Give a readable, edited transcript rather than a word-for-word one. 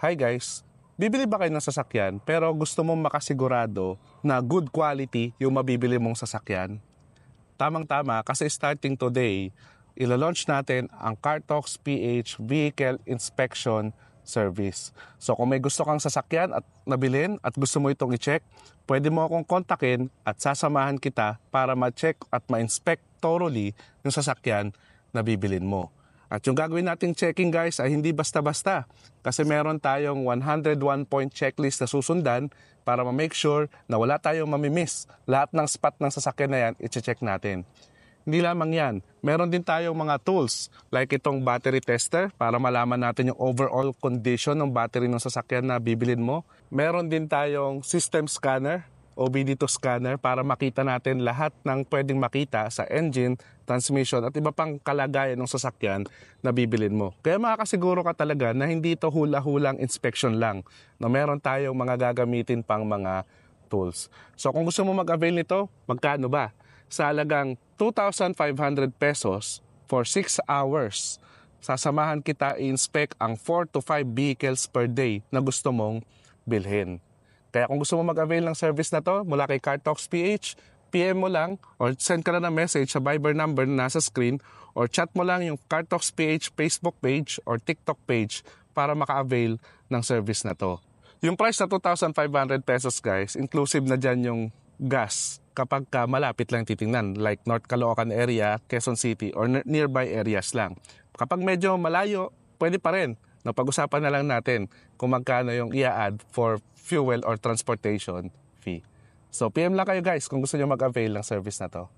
Hi guys! Bibili ba kayo ng sasakyan pero gusto mong makasigurado na good quality yung mabibili mong sasakyan? Tamang-tama kasi starting today, ilo-launch natin ang CarTalks PH Vehicle Inspection Service. So kung may gusto kang sasakyan at nabilin at gusto mo itong i-check, pwede mo akong kontakin at sasamahan kita para ma-check at ma-inspect thoroughly yung sasakyan na bibilin mo. At yung gagawin nating checking guys ay hindi basta-basta kasi meron tayong 101 point checklist na susundan para ma-make sure na wala tayong mamimiss. Lahat ng spot ng sasakyan na yan, i-check natin. Hindi lamang yan, meron din tayong mga tools like itong battery tester para malaman natin yung overall condition ng battery ng sasakyan na bibilin mo. Meron din tayong system scanner o OBD2 scanner para makita natin lahat ng pwedeng makita sa engine, transmission at iba pang kalagayan ng sasakyan na bibilin mo. Kaya makakasiguro ka talaga na hindi ito hula-hulang inspection lang, na meron tayong mga gagamitin pang mga tools. So kung gusto mo mag-avail nito, magkano ba? Sa halagang 2,500 pesos for 6 hours, sasamahan kita i-inspect ang 4 to 5 vehicles per day na gusto mong bilhin. Kaya kung gusto mo mag-avail ng service na to mula kay CarTalks PH, PM mo lang or send ka na ng message sa Viber number na nasa screen or chat mo lang yung CarTalks PH Facebook page or TikTok page para maka-avail ng service na to. Yung price na 2,500 pesos guys, inclusive na dyan yung gas kapag malapit lang titingnan like North Caloocan area, Quezon City or nearby areas lang. Kapag medyo malayo, pwede pa rin. Pag-usapan na lang natin kung magkano yung i-add for fuel or transportation fee. So PM lang kayo guys kung gusto nyo mag-avail ng service na to.